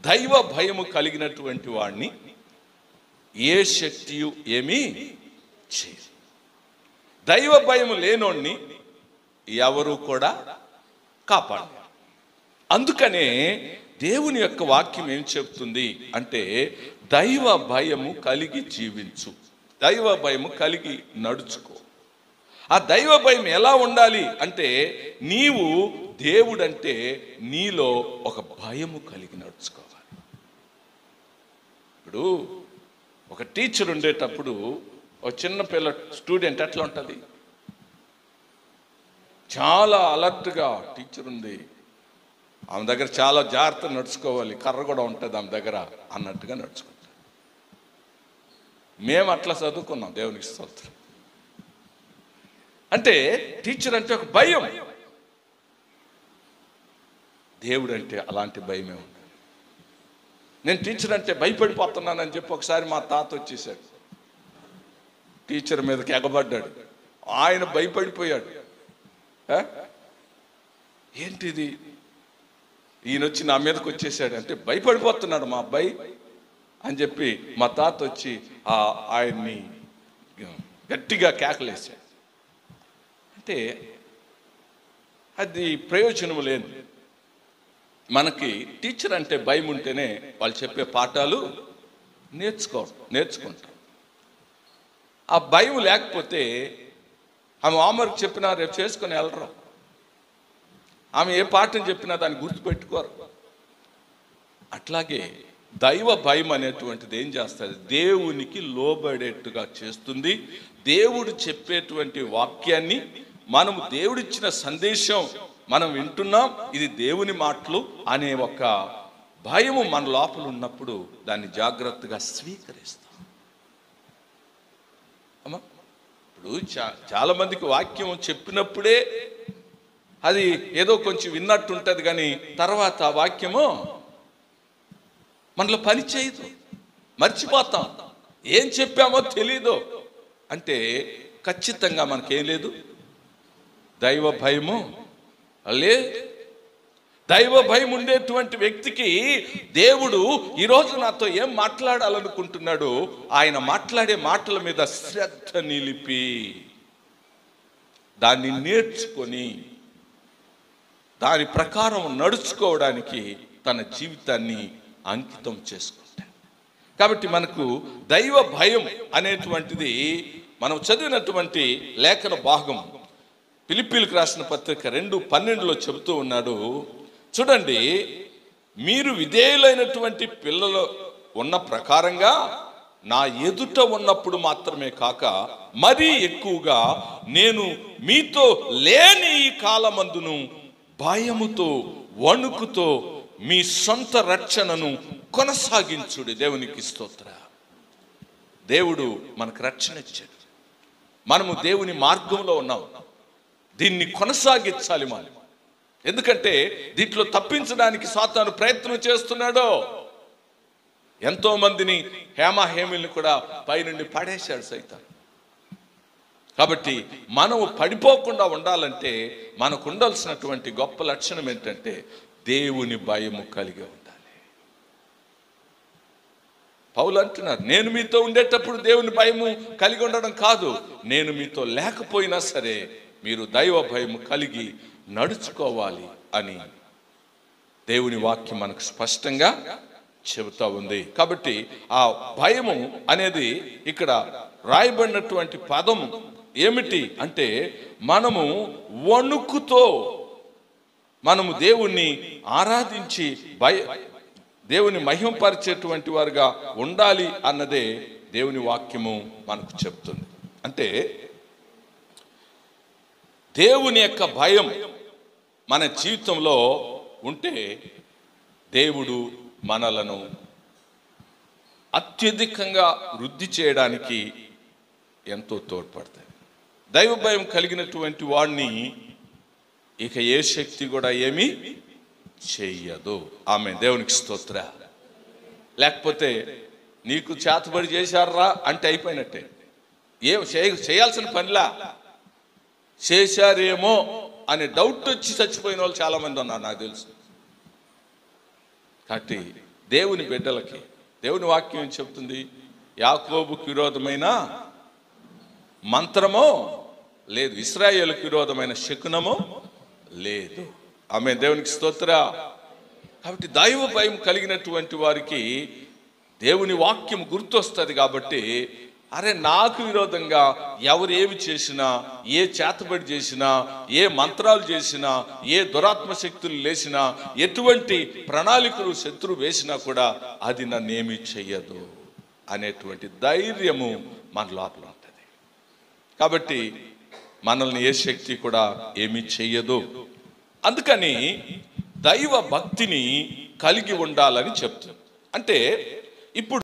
దైవ భయము కలిగినటువంటి వాడిని ఏ శక్తియు ఏమీ చేయదు. దైవ భయము లేనోడిని ఎవరు కూడా కాపాడలేరు. అందుకనే దేవుని యొక్క వాక్యం ఏం చెప్తుంది అంటే, దైవ భయము కలిగి జీవించు, దైవ భయము కలిగి నడుచుకో. ఆ దైవ భయం ఎలా ఉండాలి అంటే, నీవు దేవుడంటే నీలో ఒక భయము కలిగి నడుచుకోవాలి. ఇప్పుడు ఒక టీచర్ ఉండేటప్పుడు ఒక చిన్న పిల్ల స్టూడెంట్ ఎట్లా ఉంటుంది, చాలా అలర్ట్గా టీచర్ ఉంది, ఆమె దగ్గర చాలా జాగ్రత్తగా నడుచుకోవాలి, కర్ర కూడా ఉంటుంది ఆమె దగ్గర అన్నట్టుగా నడుచుకుంటాం. మేము అట్లా చదువుకున్నాం, దేవునికి స్తోత్రం. అంటే టీచర్ అంటే ఒక భయం, దేవుడు అంటే అలాంటి భయమే ఉంది. నేను టీచర్ అంటే భయపడిపోతున్నానని చెప్పి ఒకసారి మా తాత వచ్చేసాడు, టీచర్ మీదకి ఎగబడ్డాడు, ఆయన భయపడిపోయాడు. ఏంటిది, ఈయన వచ్చి నా మీదకి వచ్చేసాడు అంటే భయపడిపోతున్నాడు మా అబ్బాయి అని చెప్పి మా తాత వచ్చి ఆయన్ని గట్టిగా కేకలేశాడు. అంటే అది ప్రయోజనం లేదు. మనకి టీచర్ అంటే భయం ఉంటేనే వాళ్ళు చెప్పే పాఠాలు నేర్చుకుంటాం. ఆ భయం లేకపోతే ఆమె హోంవర్క్ చెప్పినా రేపు చేసుకొని వెళ్ళరు, ఆమె ఏ పాఠం చెప్పినా దాన్ని గుర్తుపెట్టుకోరు. అట్లాగే దైవ భయం అనేటువంటిది ఏం చేస్తుంది, దేవునికి లోబడేట్టుగా చేస్తుంది. దేవుడు చెప్పేటువంటి వాక్యాన్ని, మనము దేవుడిచ్చిన సందేశం మనం వింటున్నాం, ఇది దేవుని మాటలు అనే ఒక భయము మన లోపల ఉన్నప్పుడు దాన్ని జాగ్రత్తగా స్వీకరిస్తాం. అమ్మా, ఇప్పుడు చాలా మందికి వాక్యం చెప్పినప్పుడే అది ఏదో కొంచెం విన్నట్టు ఉంటుంది, కానీ తర్వాత వాక్యము మనలో పని చేయదు, మర్చిపోతాం, ఏం చెప్పామో తెలీదు. అంటే ఖచ్చితంగా మనకేం లేదు, దైవ భయము లేదు. దైవ భయం ఉండేటువంటి వ్యక్తికి దేవుడు ఈరోజు నాతో ఏం మాట్లాడాలనుకుంటున్నాడు, ఆయన మాట్లాడే మాటల మీద శ్రద్ధ నిలిపి దాన్ని నేర్చుకొని దాని ప్రకారం నడుచుకోవడానికి తన జీవితాన్ని అంకితం చేసుకుంటాడు. కాబట్టి మనకు దైవ భయం అనేటువంటిది మనం చదివినటువంటి లేఖన భాగం ఫిలిప్పీలకు రాసిన పత్రిక 2:12 చెబుతూ ఉన్నాడు. చూడండి, మీరు విధేయులైనటువంటి పిల్లలు ఉన్న ప్రకారంగా నా ఎదుట ఉన్నప్పుడు మాత్రమే కాక మరీ ఎక్కువగా నేను మీతో లేని ఈ కాలమందును భయముతో వణుకుతో మీ సొంత రక్షణను కొనసాగించుడి. దేవునికి స్తోత్ర. దేవుడు మనకు రక్షణ ఇచ్చాడు, మనము దేవుని మార్గంలో ఉన్నాం, దీన్ని కొనసాగించాలి మనం. ఎందుకంటే దీంట్లో తప్పించడానికి సాతాను ప్రయత్నం చేస్తున్నాడు. ఎంతో మందిని హేమహేమిల్ని కూడా పైనుండి పడేశాడు సైతాను. కాబట్టి మనము పడిపోకుండా ఉండాలంటే మనకు ఉండాల్సినటువంటి గొప్ప లక్షణం ఏంటంటే దేవుని భయము కలిగి ఉండాలి. పౌలు అంటున్నారు, నేను మీతో ఉండేటప్పుడు దేవుని భయము కలిగి ఉండడం కాదు, నేను మీతో లేకపోయినా సరే మీరు దైవ భయము కలిగి నడుచుకోవాలి అని దేవుని వాక్యం మనకు స్పష్టంగా చెబుతా ఉంది. కాబట్టి ఆ భయము అనేది ఇక్కడ రాయబడినటువంటి పదం ఏమిటి అంటే, మనము వణుకుతో మనము దేవుణ్ణి ఆరాధించి దేవుని మహిమపరిచేటువంటి వారుగా ఉండాలి అన్నదే దేవుని వాక్యము మనకు చెప్తుంది. అంటే దేవుని యొక్క భయం మన జీవితంలో ఉంటే దేవుడు మనలను అత్యధికంగా వృద్ధి చేయడానికి ఎంతో తోడ్పడతాయి. దైవ భయం కలిగినటువంటి వాడిని ఇక ఏ శక్తి కూడా ఏమీ చెయ్యదు. ఆమె దేవునికి స్తోత్ర. లేకపోతే నీకు చేతబడి చేశారా అంటే అయిపోయినట్టే, ఏం చేయాల్సిన పనిలా, చేశారేమో అనే డౌట్ వచ్చి చచ్చిపోయిన వాళ్ళు చాలామంది ఉన్నారు నాకు తెలుసు. కాబట్టి దేవుని బిడ్డలకి దేవుని వాక్యం ఏం చెప్తుంది? యాకోబుకు విరోధమైన మంత్రమో లేదు, ఇశ్రాయేలుకు విరోధమైన శకునమో లేదు. ఆమె దేవునికి స్తోత్ర. కాబట్టి దైవ భయం కలిగినటువంటి వారికి దేవుని వాక్యం గుర్తొస్తుంది. కాబట్టి అరే, నాకు విరోధంగా ఎవరు ఏమి చేసినా, ఏ చేతబడి చేసినా, ఏ మంత్రాలు చేసినా, ఏ దురాత్మ శక్తులు లేచినా, ఎటువంటి ప్రణాళికలు శత్రువు వేసినా కూడా అది నన్నేమీ చెయ్యదు అనేటువంటి ధైర్యము మన లోపల ఉంటుంది. కాబట్టి మనల్ని ఏ శక్తి కూడా ఏమీ చెయ్యదు. అందుకని దైవ భక్తిని కలిగి ఉండాలని చెప్తుంది. అంటే ఇప్పుడు